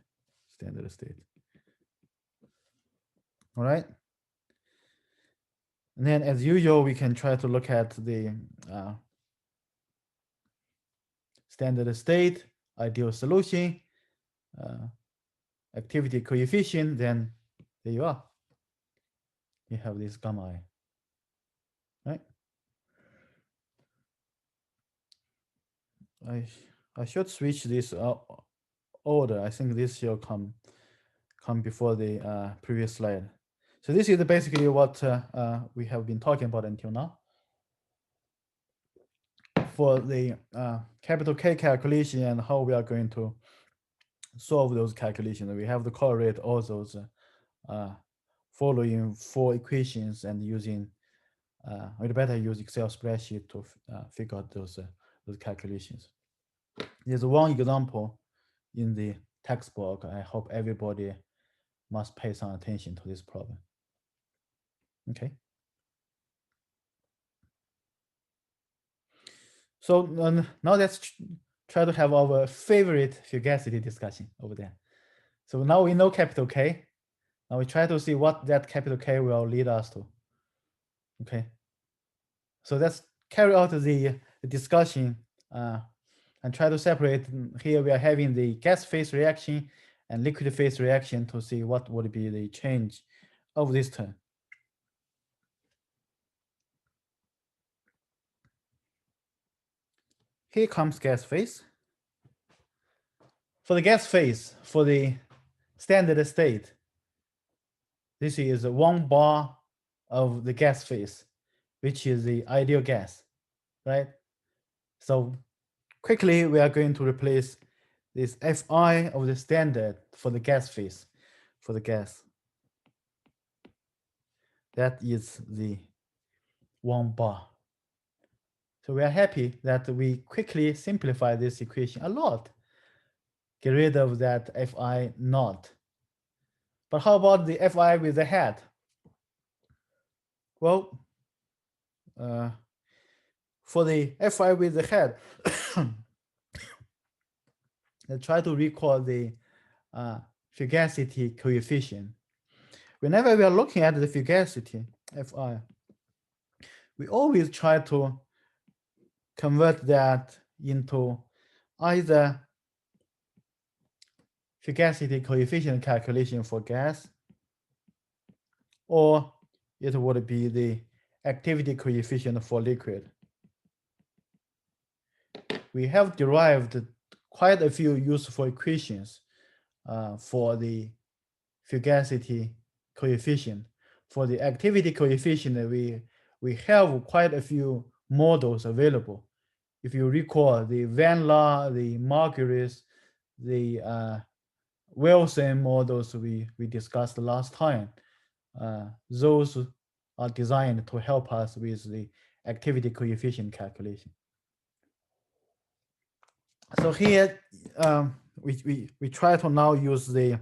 Standard state. All right. And then, as usual, we can try to look at the standard state, ideal solution, activity coefficient. Then there you are. You have this gamma I. Right. I should switch this order. I think this should come before the previous slide. So this is basically what we have been talking about until now. For the capital K calculation and how we are going to solve those calculations, we have to correlate all those following 4 equations and using, we'd better use Excel spreadsheet to figure out those calculations. There's one example in the textbook. I hope everybody must pay some attention to this problem. Okay. So now let's try to have our favorite fugacity discussion over there. So now we know capital K. Now we try to see what that capital K will lead us to. Okay. So let's carry out the discussion and try to separate. Here we are having the gas phase reaction and liquid phase reaction to see what would be the change of this term. Here comes gas phase. For the gas phase, for the standard state, this is 1 bar of the gas phase, which is the ideal gas, right? So quickly, we are going to replace this Fi of the standard for the gas phase, for the gas. That is the 1 bar. So we are happy that we quickly simplify this equation a lot. Get rid of that Fi naught. But how about the Fi with the head? Well, for the Fi with the head, let's try to recall the fugacity coefficient. Whenever we are looking at the fugacity, Fi, we always try to convert that into either fugacity coefficient calculation for gas, or it would be the activity coefficient for liquid. We have derived quite a few useful equations for the fugacity coefficient. For the activity coefficient, we have quite a few models available. If you recall, the Van Laar, the Margulis, the Wilson models we discussed last time, those are designed to help us with the activity coefficient calculation. So here, we try to now use the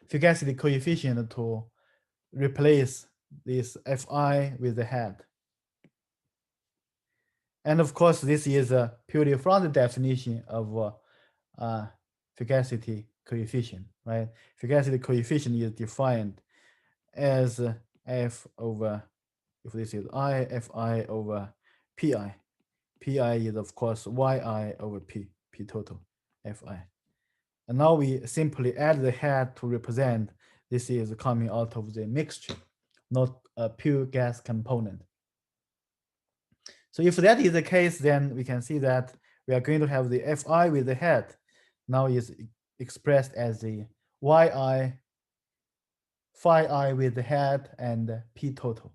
fugacity coefficient to replace this Fi with the head. And of course, this is purely from the definition of fugacity coefficient, right? Fugacity coefficient is defined as F over, if this is I, Fi over Pi. Pi is, of course, Yi over P total, Fi. And now we simply add the head to represent this is coming out of the mixture, not a pure gas component. So if that is the case, then we can see that we are going to have the Fi with the head now is expressed as the Yi phi I with the head and P total.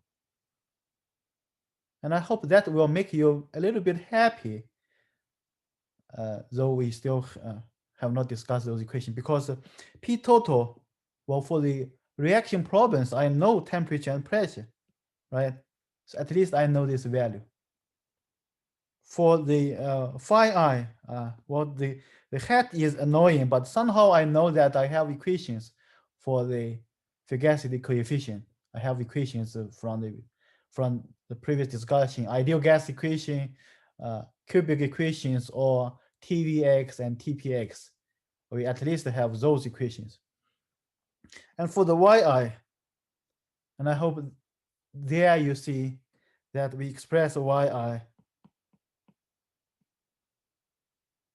And I hope that will make you a little bit happy, though we still have not discussed those equations, because P total, well, for the reaction problems, I know temperature and pressure, right? So at least I know this value. For the phi I, well, the head is annoying, but somehow I know that I have equations for the fugacity coefficient. I have equations from the previous discussion, ideal gas equation, cubic equations, or TVX and TPX. We at least have those equations. And for the Yi, and I hope there you see that we express Yi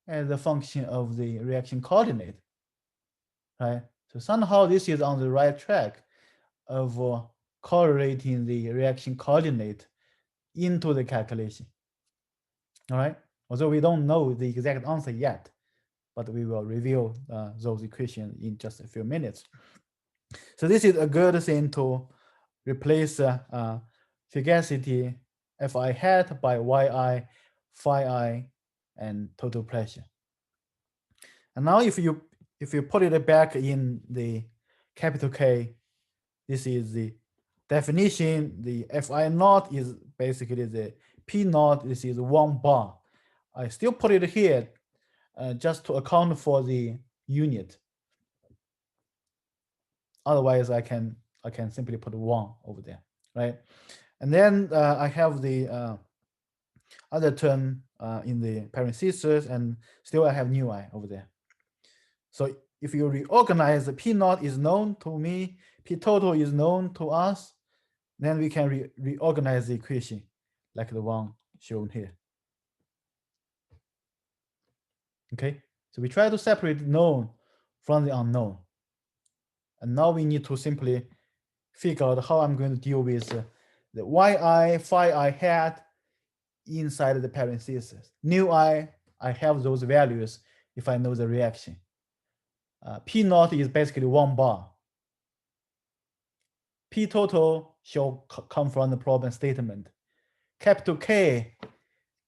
as a function of the reaction coordinate, right? So somehow this is on the right track of correlating the reaction coordinate into the calculation, all right? Although we don't know the exact answer yet, but we will reveal those equations in just a few minutes. So this is a good thing to replace fugacity Fi hat by Yi, phi I, and total pressure. And now if you put it back in the capital K, this is the definition. The Fi naught is basically the P naught. This is 1 bar. I still put it here just to account for the unit. Otherwise, I can simply put 1 over there, right? And then I have the other term in the parentheses, and still I have nu I over there. So if you reorganize, the P naught is known to me, P total is known to us, then we can reorganize the equation like the one shown here. Okay, so we try to separate known from the unknown. And now we need to simply figure out how I'm going to deal with the Yi, phi I hat inside the parentheses. Nu I have those values if I know the reaction. P naught is basically 1 bar. P total shall come from the problem statement. Capital K,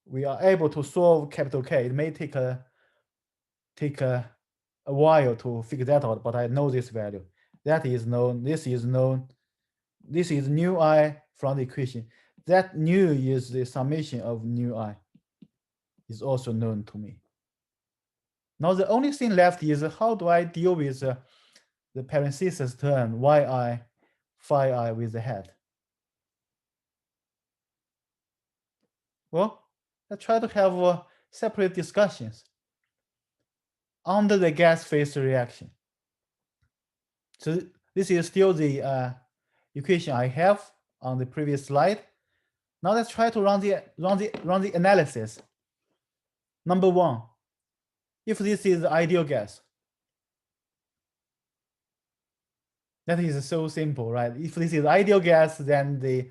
we are able to solve capital K. It may take a while to figure that out, but I know this value. That is known. This is known. This is nu I from the equation. That nu is the summation of nu I. Is also known to me. Now the only thing left is how do I deal with the parenthesis term Yi, phi I with the head? Well, let's try to have separate discussions under the gas phase reaction. So this is still the equation I have on the previous slide. Now let's try to run the analysis. Number 1, if this is ideal gas, that is so simple, right? If this is ideal gas, then the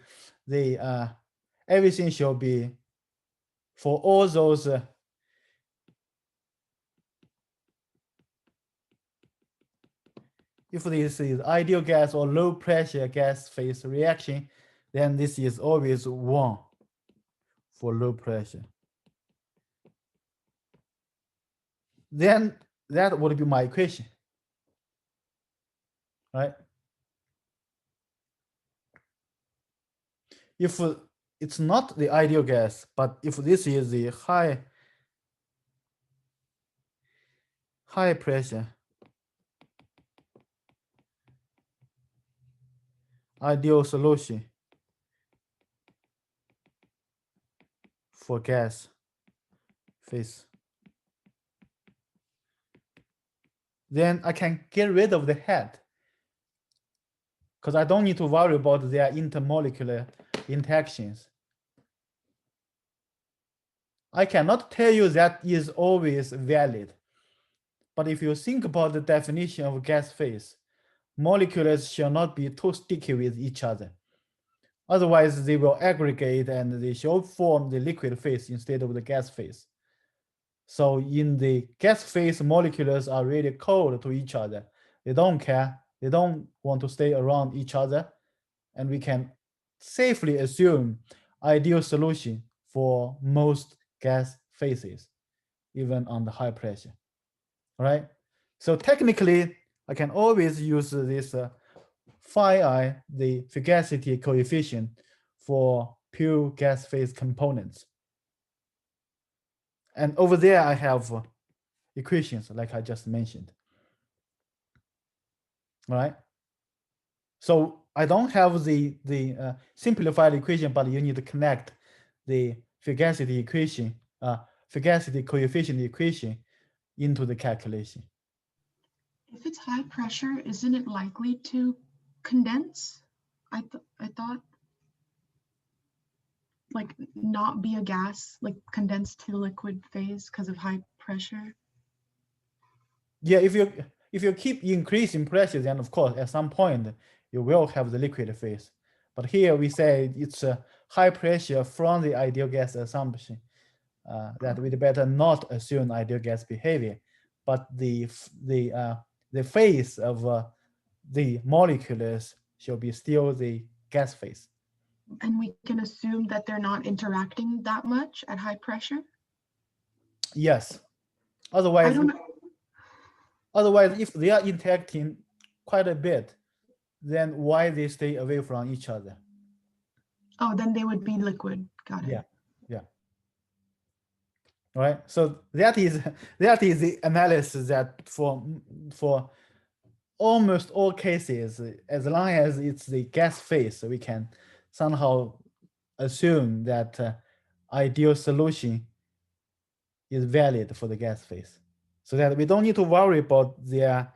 everything should be for all those if this is ideal gas or low pressure gas phase reaction, then this is always 1 for low pressure. Then that would be my equation, right? If it's not the ideal gas, but if this is the high pressure ideal solution for gas phase, then I can get rid of the head because I don't need to worry about their intermolecular interactions. I cannot tell you that is always valid, but if you think about the definition of gas phase, molecules shall not be too sticky with each other. Otherwise, they will aggregate and they shall form the liquid phase instead of the gas phase. So in the gas phase, molecules are really cold to each other. They don't care. They don't want to stay around each other. And we can safely assume ideal solution for most gas phases, even under high pressure. All right. So technically, I can always use this phi I, the fugacity coefficient, for pure gas phase components. And over there, I have equations like I just mentioned. All right. So I don't have the simplified equation, but you need to connect the fugacity equation, fugacity coefficient equation into the calculation. If it's high pressure, isn't it likely to condense? I thought like not be a gas, like condense to liquid phase because of high pressure. Yeah, if you keep increasing pressure, then of course at some point you will have the liquid phase. But here we say it's a high pressure from the ideal gas assumption, that we'd better not assume ideal gas behavior, but the phase of the molecules shall be still the gas phase. And we can assume that they're not interacting that much at high pressure? Yes. I Otherwise, don't know. if they are interacting quite a bit, then why they stay away from each other? Oh, then they would be liquid. Got it. Yeah. All right. So that is the analysis that for almost all cases, as long as it's the gas phase, we can somehow assume that ideal solution is valid for the gas phase, so that we don't need to worry about their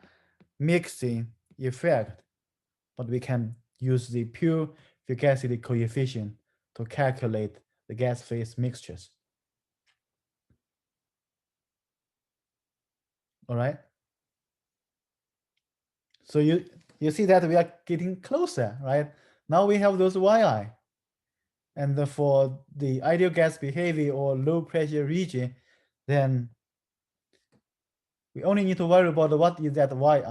mixing effect, but we can use the pure fugacity coefficient to calculate the gas phase mixtures. All right. So you see that we are getting closer, right? Now we have those yi. And for the ideal gas behavior or low pressure region, then we only need to worry about what is that yi.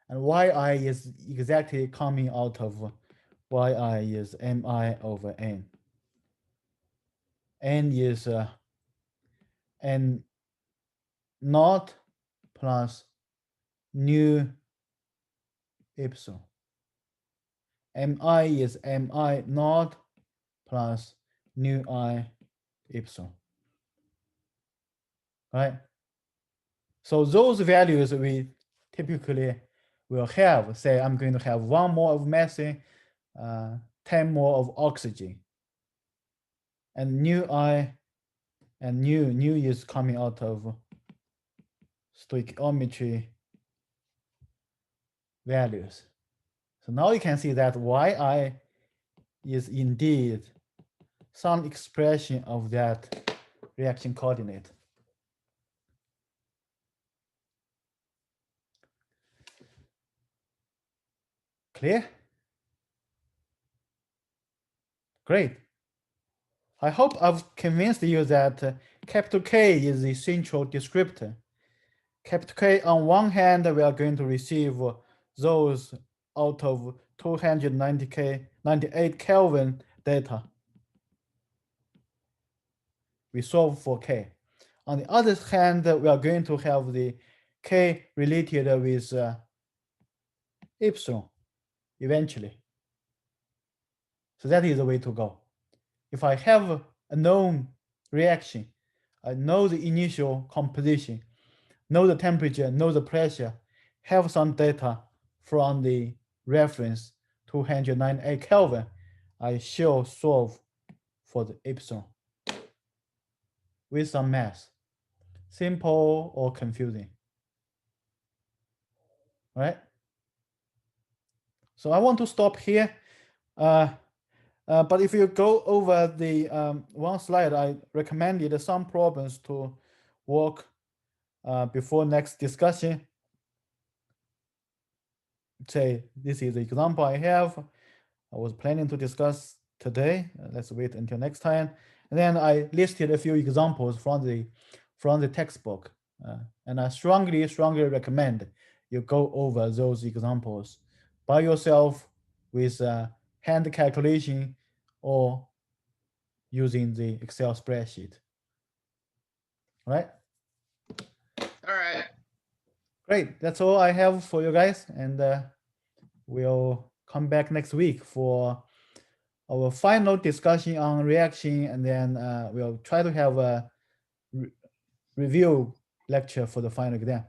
And yi is exactly coming out of yi is mi over n. N is n naught plus nu epsilon. Mi is mi naught plus nu I epsilon. Right? So those values we typically will have, say I'm going to have 1 mole of methane, 10 mole of oxygen. And nu I and nu is coming out of stoichiometry values. So now you can see that yi is indeed some expression of that reaction coordinate. Clear? Great. I hope I've convinced you that capital K is the central descriptor. Capital K, on one hand, we are going to receive those out of 298 Kelvin data. We solve for K. On the other hand, we are going to have the K related with epsilon eventually. So that is the way to go. If I have a known reaction, I know the initial composition, know the temperature, know the pressure, have some data from the reference 298 Kelvin, I shall solve for the epsilon with some math, simple or confusing. All right? So I want to stop here. But if you go over the one slide, I recommended some problems to work before next discussion. say this is the example I have. I was planning to discuss today. Let's wait until next time. And then I listed a few examples from the textbook, and I strongly recommend you go over those examples by yourself with hand calculation or using the Excel spreadsheet. All right. All right. Great. That's all I have for you guys, and we'll come back next week for our final discussion on reaction, and then we'll try to have a review lecture for the final exam.